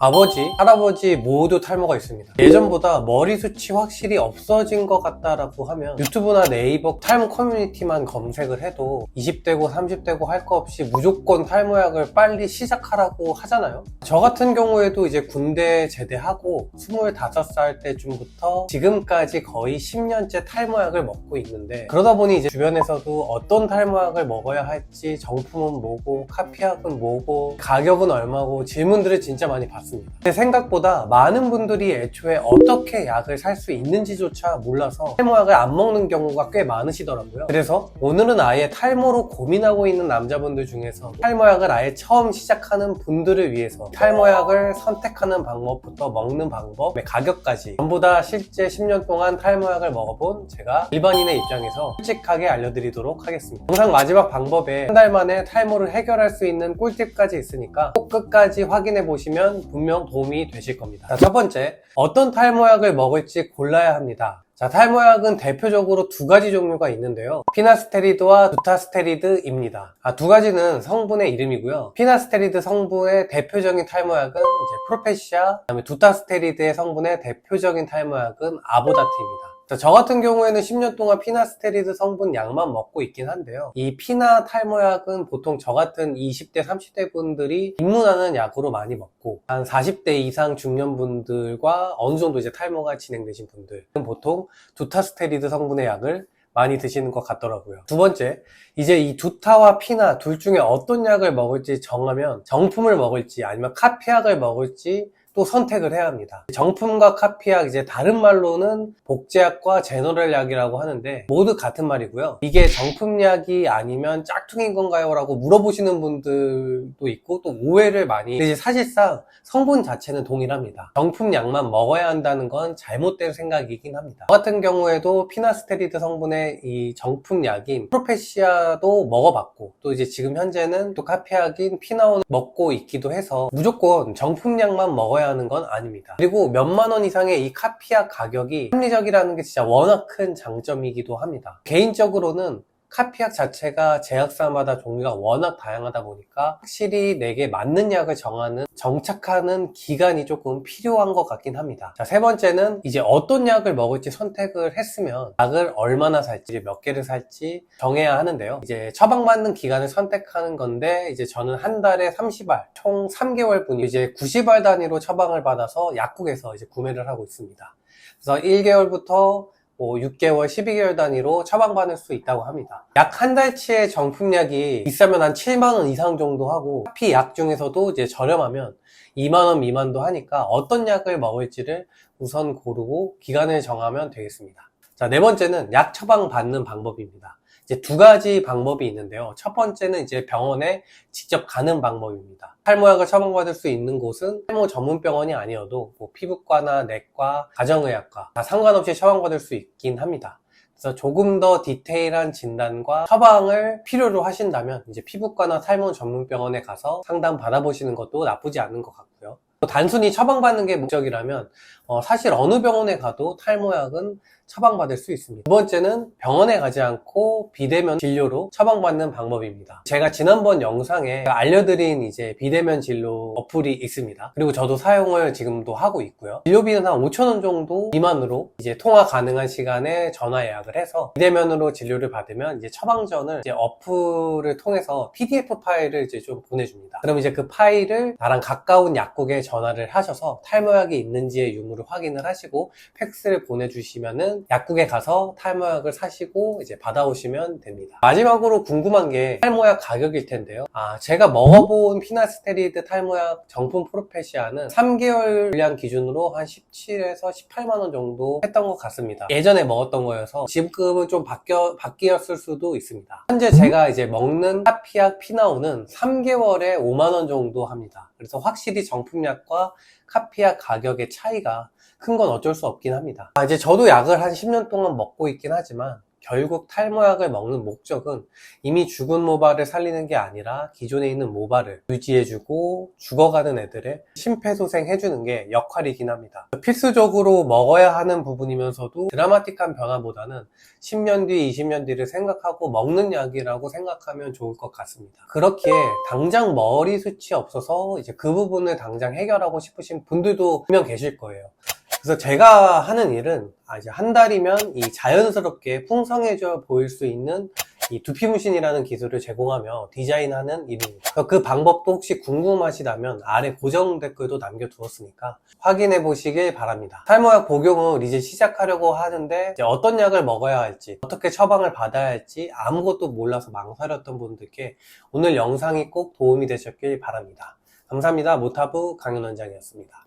아버지, 할아버지 모두 탈모가 있습니다. 예전보다 머리숱이 확실히 없어진 것 같다라고 하면 유튜브나 네이버 탈모 커뮤니티만 검색을 해도 20대고 30대고 할 거 없이 무조건 탈모약을 빨리 시작하라고 하잖아요. 저 같은 경우에도 이제 군대 제대하고 25살 때쯤부터 지금까지 거의 10년째 탈모약을 먹고 있는데, 그러다 보니 이제 주변에서도 어떤 탈모약을 먹어야 할지, 정품은 뭐고 카피약은 뭐고 가격은 얼마고 질문들을 진짜 많이 받습니다. 근데 생각보다 많은 분들이 애초에 어떻게 약을 살 수 있는지조차 몰라서 탈모약을 안 먹는 경우가 꽤 많으시더라고요. 그래서 오늘은 아예 탈모로 고민하고 있는 남자분들 중에서 탈모약을 아예 처음 시작하는 분들을 위해서 탈모약을 선택하는 방법부터 먹는 방법, 가격까지 전부 다 실제 10년 동안 탈모약을 먹어본 제가 일반인의 입장에서 솔직하게 알려드리도록 하겠습니다. 영상 마지막 방법에 한 달 만에 탈모를 해결할 수 있는 꿀팁까지 있으니까 꼭 끝까지 확인해 보시면 분명 도움이 되실 겁니다. 자, 첫 번째, 어떤 탈모약을 먹을지 골라야 합니다. 자, 탈모약은 대표적으로 두 가지 종류가 있는데요. 피나스테리드와 두타스테리드입니다. 두 가지는 성분의 이름이고요. 피나스테리드 성분의 대표적인 탈모약은 이제 프로페시아, 그다음에 두타스테리드의 성분의 대표적인 탈모약은 아보다트입니다. 저 같은 경우에는 10년 동안 피나스테리드 성분 약만 먹고 있긴 한데요. 이 피나 탈모약은 보통 저 같은 20대, 30대 분들이 입문하는 약으로 많이 먹고, 한 40대 이상 중년분들과 어느 정도 이제 탈모가 진행되신 분들은 보통 두타스테리드 성분의 약을 많이 드시는 것 같더라고요. 두 번째, 이제 이 두타와 피나 둘 중에 어떤 약을 먹을지 정하면 정품을 먹을지 아니면 카피약을 먹을지 또 선택을 해야 합니다. 정품과 카피약, 이제 다른 말로는 복제약과 제너럴약이라고 하는데 모두 같은 말이고요. 이게 정품약이 아니면 짝퉁인 건가요? 라고 물어보시는 분들도 있고 또 오해를 많이. 근데 이제 사실상 성분 자체는 동일합니다. 정품약만 먹어야 한다는 건 잘못된 생각이긴 합니다. 저 같은 경우에도 피나스테리드 성분의 이 정품약인 프로페시아도 먹어봤고, 또 이제 지금 현재는 또 카피약인 피나온을 먹고 있기도 해서 무조건 정품약만 먹어야 하는 건 아닙니다. 그리고 몇만 원 이상의 이 카피약 가격이 합리적이라는 게 진짜 워낙 큰 장점이기도 합니다. 개인적으로는 카피약 자체가 제약사마다 종류가 워낙 다양하다 보니까 확실히 내게 맞는 약을 정하는, 정착하는 기간이 조금 필요한 것 같긴 합니다. 자, 세 번째는 이제 어떤 약을 먹을지 선택을 했으면 약을 얼마나 살지, 몇 개를 살지 정해야 하는데요. 이제 처방받는 기간을 선택하는 건데, 이제 저는 한 달에 30알, 총 3개월 분이 이제 90알 단위로 처방을 받아서 약국에서 이제 구매를 하고 있습니다. 그래서 1개월부터 6개월, 12개월 단위로 처방받을 수 있다고 합니다. 약 한 달치의 정품약이 비싸면 한 7만원 이상 정도 하고, 카피 약 중에서도 이제 저렴하면 2만원 미만도 하니까 어떤 약을 먹을지를 우선 고르고 기간을 정하면 되겠습니다. 자, 네 번째는 약 처방 받는 방법입니다. 이제 두 가지 방법이 있는데요. 첫 번째는 이제 병원에 직접 가는 방법입니다. 탈모약을 처방받을 수 있는 곳은 탈모 전문 병원이 아니어도 피부과나 내과, 가정의학과 다 상관없이 처방받을 수 있긴 합니다. 그래서 조금 더 디테일한 진단과 처방을 필요로 하신다면 이제 피부과나 탈모 전문 병원에 가서 상담 받아보시는 것도 나쁘지 않은 것 같고요. 단순히 처방받는 게 목적이라면 사실 어느 병원에 가도 탈모약은 처방받을 수 있습니다. 두 번째는 병원에 가지 않고 비대면 진료로 처방받는 방법입니다. 제가 지난번 영상에 알려드린 이제 비대면 진료 어플이 있습니다. 그리고 저도 사용을 지금도 하고 있고요. 진료비는 한 5,000원 정도 미만으로 이제 통화 가능한 시간에 전화 예약을 해서 비대면으로 진료를 받으면 이제 처방전을 이제 어플을 통해서 PDF 파일을 이제 좀 보내줍니다. 그럼 이제 그 파일을 나랑 가까운 약국에 전화를 하셔서 탈모약이 있는지의 유무를 확인을 하시고 팩스를 보내주시면은 약국에 가서 탈모약을 사시고 이제 받아오시면 됩니다. 마지막으로 궁금한 게 탈모약 가격일 텐데요. 제가 먹어본 피나스테리드 탈모약 정품 프로페시아는 3개월 량 기준으로 한 17에서 18만원 정도 했던 것 같습니다. 예전에 먹었던 거여서 지금은 좀 바뀌었을 수도 있습니다. 현재 제가 이제 먹는 카피약 피나온은 3개월에 5만원 정도 합니다. 그래서 확실히 정품약과 카피약 가격의 차이가 큰 건 어쩔 수 없긴 합니다. 이제 저도 약을 한 10년 동안 먹고 있긴 하지만 결국 탈모약을 먹는 목적은 이미 죽은 모발을 살리는 게 아니라 기존에 있는 모발을 유지해주고 죽어가는 애들을 심폐소생해주는 게 역할이긴 합니다. 필수적으로 먹어야 하는 부분이면서도 드라마틱한 변화보다는 10년 뒤, 20년 뒤를 생각하고 먹는 약이라고 생각하면 좋을 것 같습니다. 그렇기에 당장 머리숱이 없어서 이제 그 부분을 당장 해결하고 싶으신 분들도 분명 계실 거예요. 그래서 제가 하는 일은 이제 한 달이면 이 자연스럽게 풍성해져 보일 수 있는 이 두피문신이라는 기술을 제공하며 디자인하는 일입니다. 그래서 그 방법도 혹시 궁금하시다면 아래 고정 댓글도 남겨두었으니까 확인해 보시길 바랍니다. 탈모약 복용을 이제 시작하려고 하는데 이제 어떤 약을 먹어야 할지, 어떻게 처방을 받아야 할지 아무것도 몰라서 망설였던 분들께 오늘 영상이 꼭 도움이 되셨길 바랍니다. 감사합니다. 모타부 강윤원장이었습니다.